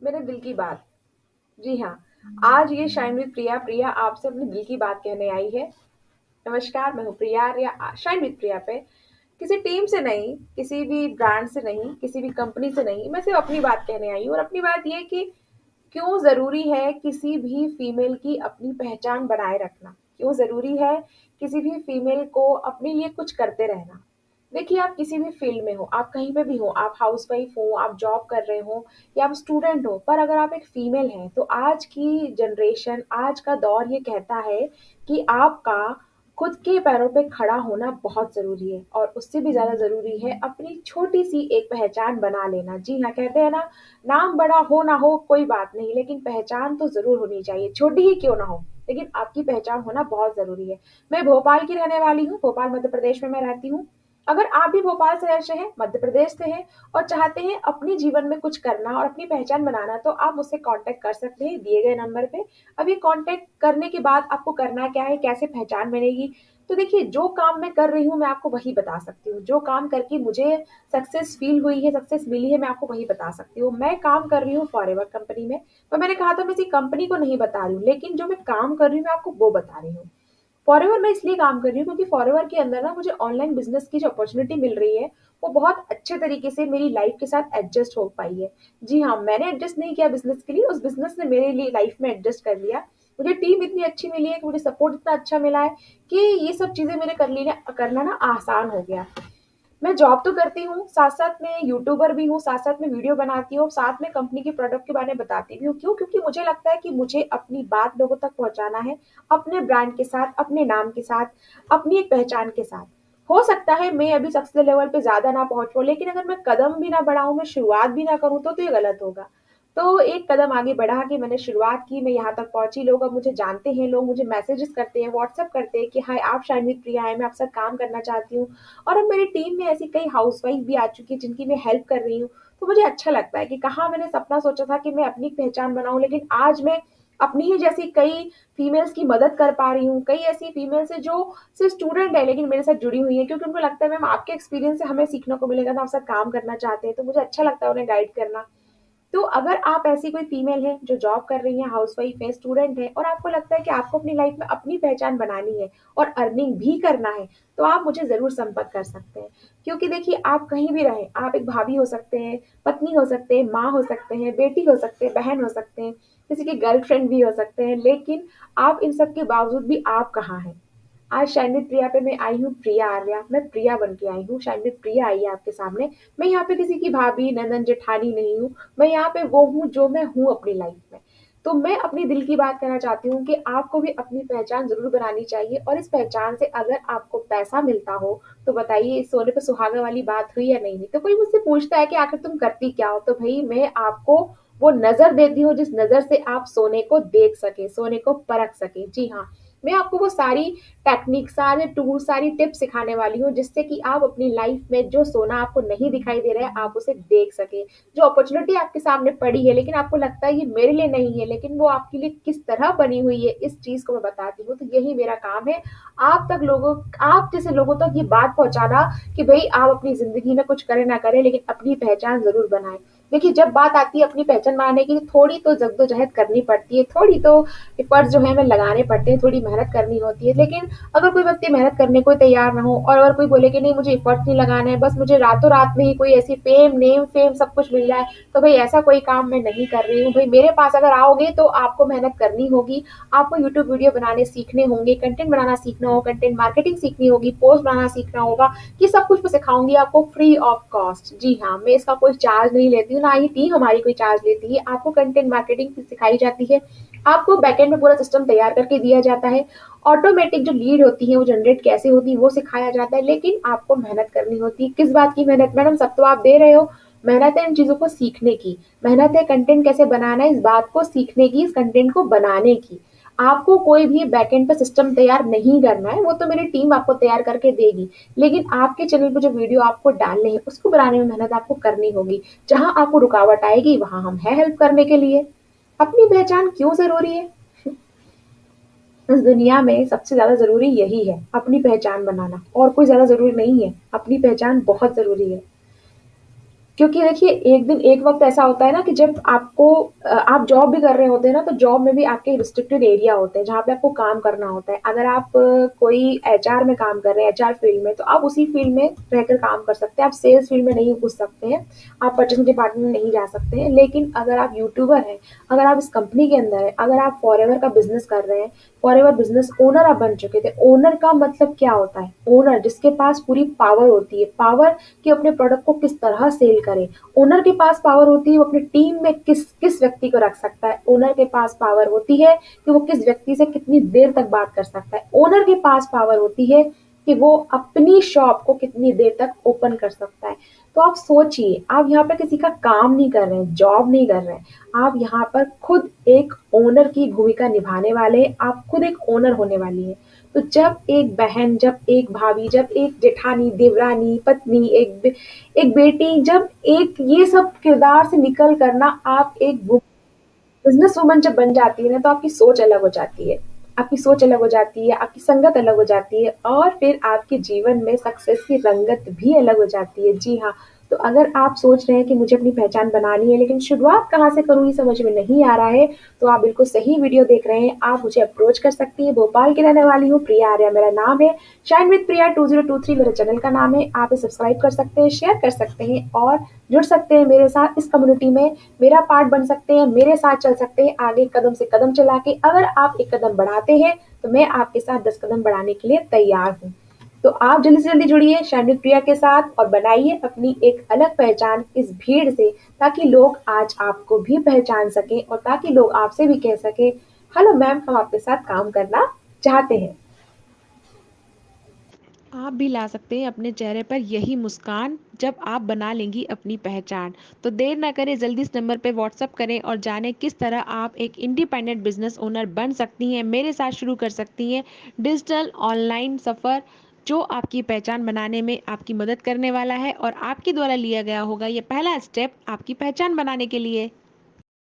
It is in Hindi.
मेरे दिल की बात। जी हाँ, आज ये शाइन विद प्रिया प्रिया आपसे अपने दिल की बात कहने आई है। नमस्कार, मैं हूँ प्रिया या शाइन विद प्रिया पे किसी टीम से नहीं, किसी भी ब्रांड से नहीं, किसी भी कंपनी से नहीं, मैं सिर्फ अपनी बात कहने आई हूँ और अपनी बात ये है कि क्यों ज़रूरी है किसी भी फीमेल की अपनी पहचान बनाए रखना? क्यों ज़रूरी है किसी भी फीमेल को अपने लिए कुछ करते रहना? देखिए, आप किसी भी फ़ील्ड में हो, आप कहीं पे भी हो, आप हाउसवाइफ़ हो, आप जॉब कर रहे हो या आप स्टूडेंट हो, पर अगर आप एक फीमेल हैं, तो आज की जनरेशन, आज का दौर ये कहता है कि आपका खुद के पैरों पे खड़ा होना बहुत ज़रूरी है और उससे भी ज़्यादा ज़रूरी है अपनी छोटी-सी एक पहचान बना लेना। जी हाँ, कहते हैं ना, नाम बड़ा हो ना हो कोई बात नहीं, लेकिन पहचान तो ज़रूर होनी चाहिए, छोटी ही क्यों ना हो, लेकिन आपकी पहचान होना बहुत ज़रूरी है। मैं भोपाल की रहने वाली हूँ, भोपाल मध्य प्रदेश में मैं रहती हूँ। अगर आप भी भोपाल शहर से हैं, मध्य प्रदेश से हैं और चाहते हैं अपने जीवन में कुछ करना और अपनी पहचान बनाना, तो आप मुझसे कॉन्टैक्ट कर सकते हैं दिए गए नंबर पे। अब ये कॉन्टैक्ट करने के बाद आपको करना क्या है, कैसे पहचान बनेगी? तो देखिए, जो काम मैं कर रही हूँ, मैं आपको वही बता सकती हूँ। जो काम करके मुझे सक्सेस फ़ील हुई है, सक्सेस मिली है, मैं आपको वही बता सकती हूँ। मैं काम कर रही हूँ फॉरएवर कंपनी में, पर मैंने कहा था मैं इसी कंपनी को नहीं बता रही हूँ, लेकिन जो मैं काम कर रही हूँ, मैं आपको वो बता रही हूँ। फॉरएवर मैं इसलिए काम कर रही हूँ क्योंकि फॉरएवर के अंदर ना मुझे ऑनलाइन बिज़नेस की जो अपॉर्च्युनिटी मिल रही है, वो बहुत अच्छे तरीके से मेरी लाइफ़ के साथ एडजस्ट हो पाई है। जी हाँ, मैंने एडजस्ट नहीं किया बिज़नेस के लिए, उस बिज़नेस ने मेरे लिए लाइफ़ में एडजस्ट कर लिया। मुझे टीम इतनी अच्छी मिली है कि मुझे सपोर्ट इतना अच्छा मिला है कि ये सब चीज़ें मेरे करना ना आसान हो गया। मैं जॉब तो करती हूँ, साथ-साथ में यूट्यूबर भी हूँ, साथ-साथ में वीडियो बनाती हूँ, साथ में कंपनी के प्रोडक्ट के बारे में बताती भी हूँ। क्यों? क्योंकि मुझे लगता है कि मुझे अपनी बात लोगों तक पहुँचाना है, अपने ब्रांड के साथ, अपने नाम के साथ, अपनी एक पहचान के साथ। हो सकता है मैं अभी सक्सेस लेवल पे ज़्यादा ना पहुँच पाऊँ, लेकिन अगर मैं कदम भी ना बढ़ाऊँ, मैं शुरुआत भी ना करूँ तो ये गलत होगा। तो एक कदम आगे बढ़ा के मैंने शुरुआत की, मैं यहाँ तक पहुँची, लोग अब मुझे जानते हैं, लोग मुझे मैसेजेस करते हैं, व्हाट्सएप करते हैं कि हाय आप शायद प्रिया हैं, मैं आपके साथ काम करना चाहती हूँ। और अब मेरी टीम में ऐसी कई हाउसवाइफ भी आ चुकी है जिनकी मैं हेल्प कर रही हूँ। तो मुझे अच्छा लगता है कि कहाँ मैंने सपना सोचा था कि मैं अपनी पहचान बनाऊँ, लेकिन आज मैं अपनी ही जैसी कई फीमेल्स की मदद कर पा रही हूँ। कई ऐसी फीमेल्स हैं जो सिर्फ़ स्टूडेंट है लेकिन मेरे साथ जुड़ी हुई हैं क्योंकि उनको लगता है मैम आपके एक्सपीरियंस से हमें सीखने को मिलेगा तो आपके साथ काम करना चाहते हैं। तो मुझे अच्छा लगता है उन्हें गाइड करना। तो अगर आप ऐसी कोई फीमेल है जो जॉब कर रही है, हाउसवाइफ है, स्टूडेंट है और आपको लगता है कि आपको अपनी लाइफ में अपनी पहचान बनानी है और अर्निंग भी करना है, तो आप मुझे ज़रूर संपर्क कर सकते हैं। क्योंकि देखिए आप कहीं भी रहें, आप एक भाभी हो सकते हैं, पत्नी हो सकते हैं, माँ हो सकते हैं, बेटी हो सकते हैं, बहन हो सकते हैं, किसी की गर्लफ्रेंड भी हो सकते हैं, लेकिन आप इन सब के बावजूद भी आप कहाँ हैं? आज शाइन विद प्रिया पे मैं आई हूँ प्रिया आर्या, मैं प्रिया बन के आई हूँ, शाइन विद प्रिया आई है आपके सामने। मैं यहाँ पे किसी की भाभी, ननद, जेठानी नहीं हूँ, मैं यहाँ पे वो हूँ जो मैं हूँ अपनी लाइफ में। तो मैं अपनी दिल की बात कहना चाहती हूँ कि आपको भी अपनी पहचान ज़रूर बनानी चाहिए और इस पहचान से अगर आपको पैसा मिलता हो, तो बताइए इस सोने पे सुहागा वाली बात हुई या नहीं हुई? तो कोई मुझसे पूछता है कि आखिर तुम करती क्या हो? तो भई मैं आपको वो नज़र देती हूँ जिस नज़र से आप सोने को देख सकें, सोने को परख सकें। जी हाँ, मैं आपको वो सारी टेक्निक, सारे टूल, सारी टिप्स सिखाने वाली हूँ जिससे कि आप अपनी लाइफ में जो सोना आपको नहीं दिखाई दे रहा है, आप उसे देख सकें। जो अपॉर्च्युनिटी आपके सामने पड़ी है लेकिन आपको लगता है ये मेरे लिए नहीं है, लेकिन वो आपके लिए किस तरह बनी हुई है, इस चीज़ को मैं बताती हूँ। तो यही मेरा काम है, आप जैसे लोगों तक ये बात पहुँचाना कि भई आप अपनी ज़िंदगी में कुछ करें ना करें लेकिन अपनी पहचान ज़रूर बनाएँ। देखिए, जब बात आती है अपनी पहचान बनाने की, तो थोड़ी तो जद्दोजहद करनी पड़ती है, थोड़ी तो एफर्ट्स जो है हमें लगाने पड़ते हैं, थोड़ी मेहनत करनी होती है। लेकिन अगर कोई व्यक्ति मेहनत करने को तैयार ना हो और अगर कोई बोले कि नहीं मुझे एफर्ट्स नहीं लगाना है, बस मुझे रातों-रात में ही कोई ऐसी फेम, नेम फेम सब कुछ मिल जाए, तो भई ऐसा कोई काम मैं नहीं कर रही हूँ। भई मेरे पास अगर आओगे तो आपको मेहनत करनी होगी, आपको यूट्यूब वीडियो बनाने सीखने होंगे, कंटेंट बनाना सीखना होगा, कंटेंट मार्केटिंग सीखनी होगी, पोस्ट बनाना सीखना होगा, ये सब कुछ मैं सिखाऊँगी आपको फ्री ऑफ कॉस्ट। जी हाँ, मैं इसका कोई चार्ज नहीं लेती हूँ, ना ही टीम हमारी कोई चार्ज लेती है। आपको कंटेंट मार्केटिंग सिखाई जाती है, आपको बैकएंड में पूरा सिस्टम तैयार करके दिया जाता है। ऑटोमेटिक जो लीड होती है वो जनरेट कैसे होती है वो सिखाया जाता है, लेकिन आपको मेहनत करनी होती है। किस बात की मेहनत मैडम? सब तो आप दे रहे हो। मेहनत है इन चीज़ों को सीखने की, मेहनत है कंटेंट कैसे बनाना है इस बात को सीखने की, इस कंटेंट को बनाने की। आपको कोई भी बैकएंड पे सिस्टम तैयार नहीं करना है, वो तो मेरी टीम आपको तैयार करके देगी। लेकिन आपके चैनल पे जो वीडियो आपको डालने हैं, उसको बनाने में मेहनत आपको करनी होगी। जहाँ आपको रुकावट आएगी, वहाँ हम हैं हेल्प करने के लिए। अपनी पहचान क्यों ज़रूरी है? इस दुनिया में सबसे ज़्यादा ज़रूरी यही है, अपनी पहचान बनाना और कोई ज़्यादा ज़रूरी नहीं है। अपनी पहचान बहुत ज़रूरी है। क्योंकि देखिए एक दिन एक वक़्त ऐसा होता है ना कि जब आप जॉब भी कर रहे होते हैं ना, तो जॉब में भी आपके रिस्ट्रिक्टेड एरिया होते हैं, जहाँ पे आपको काम करना होता है। अगर आप कोई एचआर में काम कर रहे हैं, एचआर फील्ड में, तो आप उसी फील्ड में रहकर काम कर सकते हैं। आप सेल्स फील्ड में नहीं घुस सकते हैं, आप परचेज़िंग डिपार्टमेंट में नहीं जा सकते हैं। लेकिन अगर आप यूट्यूबर हैं, अगर आप इस कंपनी के अंदर हैं, अगर आप फॉरएवर का बिज़नेस कर रहे हैं, फॉरएवर बिज़नेस ओनर आप बन चुके थे। ओनर का मतलब क्या होता है? ओनर जिसके पास पूरी पावर होती है, पावर कि अपने प्रोडक्ट को किस तरह सेल करे। ओनर के पास पावर होती है वो अपनी टीम में किस किस व्यक्ति को रख सकता है। ओनर के पास पावर होती है कि वो किस व्यक्ति से कितनी देर तक बात कर सकता है। ओनर के पास पावर होती है कि वो अपनी शॉप को कितनी देर तक ओपन कर सकता है। तो आप सोचिए, आप यहाँ पे किसी का काम नहीं कर रहे हैं, जॉब नहीं कर रहे हैं, आप यहाँ पर खुद एक ओनर की भूमिका निभाने वाले हैं, आप खुद एक ओनर होने वाली है। तो जब एक बहन, जब एक भाभी, जब एक जेठानी, देवरानी, पत्नी, एक बेटी, जब एक ये सब किरदार से निकल कर ना आप एक बिज़नेस वुमन जब बन जाती है ना, तो आपकी सोच अलग हो जाती है। आपकी सोच अलग हो जाती है, आपकी संगत अलग हो जाती है और फिर आपके जीवन में सक्सेस की रंगत भी अलग हो जाती है। जी हाँ, तो अगर आप सोच रहे हैं कि मुझे अपनी पहचान बनानी है लेकिन शुरुआत कहाँ से करूँ ये समझ में नहीं आ रहा है, तो आप बिल्कुल सही वीडियो देख रहे हैं। आप मुझे अप्रोच कर सकती हैं। भोपाल की रहने वाली हूँ, प्रिया आर्या मेरा नाम है। शाइन विद प्रिया 2023 मेरे चैनल का नाम है। आप इसे सब्सक्राइब कर सकते हैं, शेयर कर सकते हैं और जुड़ सकते हैं मेरे साथ इस कम्युनिटी में। मेरा पार्ट बन सकते हैं, मेरे साथ चल सकते हैं आगे कदम से कदम चला के। अगर आप एक कदम बढ़ाते हैं तो मैं आपके साथ 10 कदम बढ़ाने के लिए तैयार हूँ। तो आप जल्दी से जल्दी जुड़िए शाइनिंग प्रिया के साथ और बनाइए अपनी एक अलग पहचान इस भीड़ से, ताकि लोग आज आपको भी पहचान सकें और ताकि लोग आपसे भी कह सकें, हेलो मैम, हम आपके साथ काम करना चाहते हैं। आप भी ला सकते हैं अपने चेहरे पर यही मुस्कान जब आप बना लेंगी अपनी पहचान। तो देर ना करें, जल्दी इस नंबर पे व्हाट्सअप करें और जानें किस तरह आप एक इंडिपेंडेंट बिजनेस ओनर बन सकती हैं, मेरे साथ शुरू कर सकती हैं डिजिटल ऑनलाइन सफ़र, जो आपकी पहचान बनाने में आपकी मदद करने वाला है और आपके द्वारा लिया गया होगा ये पहला स्टेप आपकी पहचान बनाने के लिए।